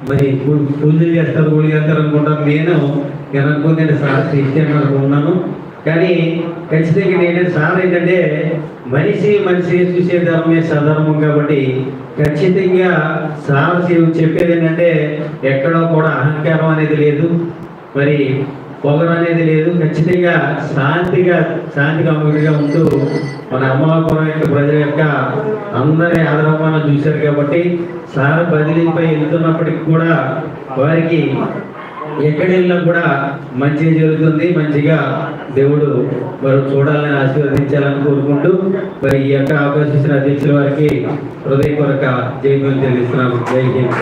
మరి పూజలు చేస్తారు, గుడి చేస్తారు అనుకుంటారు. నేను అనుకుంటే సార్ క్రిస్టియన్ అనుకుంటున్నాను. కానీ ఖచ్చితంగా ఏంటంటే సార్ ఏంటంటే మనిషి చూసే ధర్మమే సధర్మం. కాబట్టి ఖచ్చితంగా సార్ చెప్పేది ఏంటంటే ఎక్కడో కూడా అహంకారం అనేది లేదు, మరి పొగరు అనేది లేదు. ఖచ్చితంగా శాంతిగా అమలుగా ఉంటూ మన అమలాపురం యొక్క ప్రజల యొక్క అందరి ఆదరణ చూశారు. కాబట్టి సార్ బదిలీపై వెళ్తున్నప్పటికి కూడా వారికి ఎక్కడ వెళ్ళినా కూడా మంచిగా జరుగుతుంది. మంచిగా దేవుడు వారు చూడాలని ఆశీర్వదించాలని కోరుకుంటూ మరి ఈ యొక్క అవకాశం ఇచ్చిన అధ్యక్షుల వారికి హృదయపూర్వక జైలు తెలుస్తున్నాము. జై హింద్.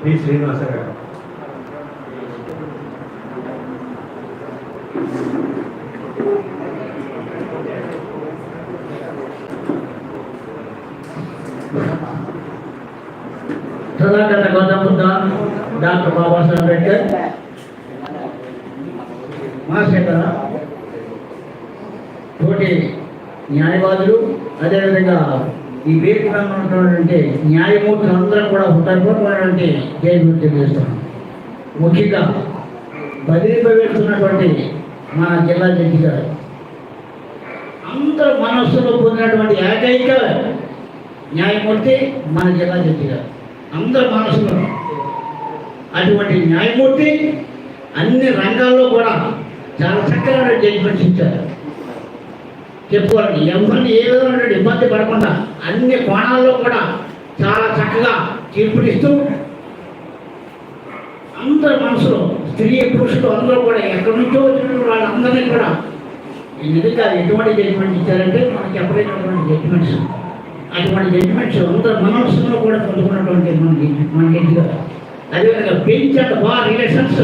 పి శ్రీనివాస గారు. సదాగత గౌతమ బుద్ధ, డాక్టర్ బాబాసాహెబ్ అంబేద్కర్ మహాశేఖర తోటి న్యాయవాదులు, అదేవిధంగా ఈ వేదికగా ఉన్నటువంటి న్యాయమూర్తులు అందరూ కూడా హృదయపూర్వకమైనటువంటి జైలు తెలియజేస్తున్నాం. ముఖ్యంగా బదిలీపై వెళ్తున్నటువంటి మన జిల్లా జడ్జి గారు అందరూ మనస్సులో పొందినటువంటి ఏకైక న్యాయమూర్తి మన జిల్లా జడ్జి గారు. అందరి మనసులో అటువంటి న్యాయమూర్తి అన్ని రంగాల్లో కూడా చాలా చక్కగా జడ్జిమెంట్స్ ఇచ్చారు. చెప్పుకోవాలి, ఎవరిని ఏ విధమైన ఇబ్బంది పడకుండా అన్ని కోణాల్లో కూడా చాలా చక్కగా తీర్పునిస్తూ అందరి మనసులో స్త్రీ పురుషులు అందరూ కూడా ఎక్కడి నుంచో వచ్చిన వాళ్ళందరినీ కూడా నిజంగా ఎటువంటి జడ్జిమెంట్ ఇచ్చారంటే మనకి ఎప్పుడైనటువంటి జడ్జిమెంట్స్, అటువంటి జడ్జిమెంట్స్ అందరూ మనసులో కూడా పొందుకున్నటువంటి మన జడ్జి గారు. అదేవిధంగా bench and bar relations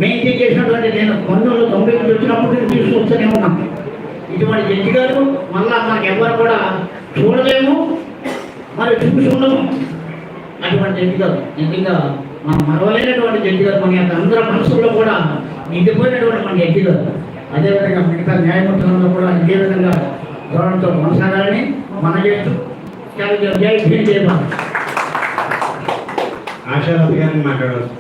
maintain చేసినటువంటి నేను 1990 వచ్చినప్పుడు నేను తీసుకొస్తూనే ఉన్నాను. ఇటువంటి జడ్జి గారు మళ్ళా మనకు ఎవరు కూడా చూడలేము, మరి చూసి ఉండము. అటువంటి జడ్జి గారు నిజంగా మనం మరవలేనటువంటి జడ్జి గారు, మన యొక్క అందరి మనసుల్లో కూడా నిండిపోయినటువంటి మన జడ్జి గారు. అదేవిధంగా మిగతా న్యాయమూర్తులందరూ కూడా ఇదే విధంగా గౌరవంతో కొనసాగాలని మన చేస్తూ జై భీమ్ జై భారత్. ఆశారాథ్ గారిని మాట్లాడవచ్చు.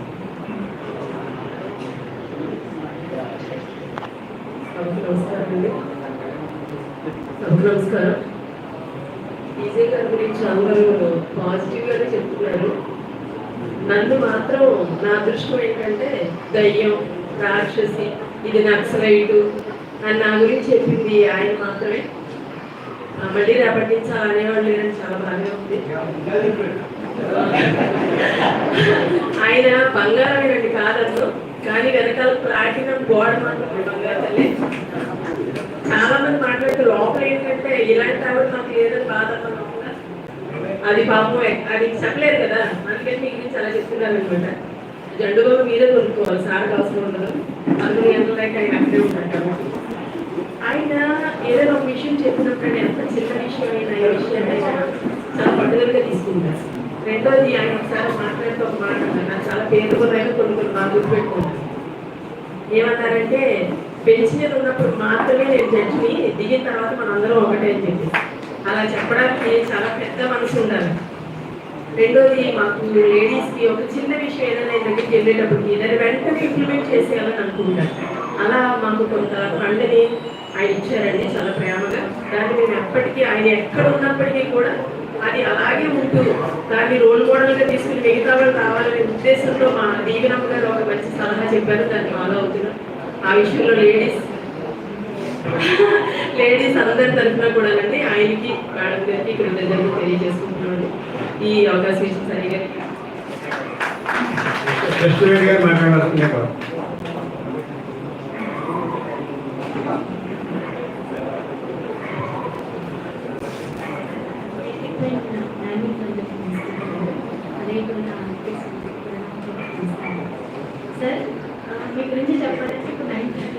నమస్కారం. ఈజీ గారి గురించి అందరూ పాజిటివ్గానే చెప్తున్నారు. నన్ను మాత్రం నా దృష్టం ఏంటంటే దయ్యం, రాక్షసి, ఇది నక్సలైటు అని నా గురించి చెప్పింది ఆయన మాత్రమే. మళ్ళీ రేపటి నుంచి అలా అనేవాళ్ళు లేదని చాలా బాగా ఉంది. ఆయన బంగారం ఇలాంటి కాదన్ను, కానీ వెనకాల ప్లాటినం గోడ మాత్రం బంగారు తల్లి. చాలా మంది మాట్లాడుతూ లోపల ఏంటంటే ఇలాంటి ఆవిడ మాకు లేదని బాధపడుతున్నా, అది పాపం అది చెప్పలేదు కదా, అందుకని మీ గురించి అలా చెప్తున్నారు అనమాట. జండుబాబు మీరే కొనుక్కోవాలి, సార్ అవసరం ఉండదు. 11 గంటల దాకా ఆయన అక్కడే ఉంటారు కాబట్టి. ఆయన ఏదైనా ఒక విషయం చెప్పినప్పుడు ఎంత చిన్న విషయం అయినా ఏ విషయాన్ని అయినా చాలా పట్టుదలగా తీసుకుంటారు. రెండోది ఆయన ఒకసారి మాట్లాడుతూ ఒక మాట నాకు చాలా పేరుకున్నాయని కొన్ని బాగా గుర్తుపెట్టుకుంటాను. ఏమన్నారంటే బెంచ్ మీద ఉన్నప్పుడు మాత్రమే నేను జడ్జిని, దిగిన తర్వాత మనందరం ఒకటే అని చెప్పి. అలా చెప్పడానికి చాలా పెద్ద మనసు ఉండాలి. రెండోది మాకు లేడీస్కి ఒక చిన్న విషయం ఏదైనా దగ్గరికి వెళ్ళేటప్పటికి దాన్ని వెంటనే ఇంప్లిమెంట్ చేసేయాలని అనుకుంటారు. అలా మాకు కొంత ఫండ్ని ఆయన ఇచ్చారండి చాలా ప్రేమగా. దాన్ని మేము ఎప్పటికీ ఆయన ఎక్కడ ఉన్నప్పటికీ కూడా అది అలాగే ఉంటూ దాన్ని రోల్ మోడల్గా తీసుకుని మిగతా వాళ్ళు రావాలనే ఉద్దేశంతో మా దీవెనమ్మ గారు ఒక మంచి సలహా చెప్పారు, దాన్ని ఫాలో అవుతున్నాం. ఆ విషయంలో లేడీస్ అందరి తరఫున కూడా అండి ఆయనకి మేడం గారికి కృతజ్ఞతలు తెలియజేసుకుంటున్నాను ఈ అవకాశం ఇచ్చిన సరిగా. సార్ మీ గురించి చెప్పాలంటే ఇప్పుడు 9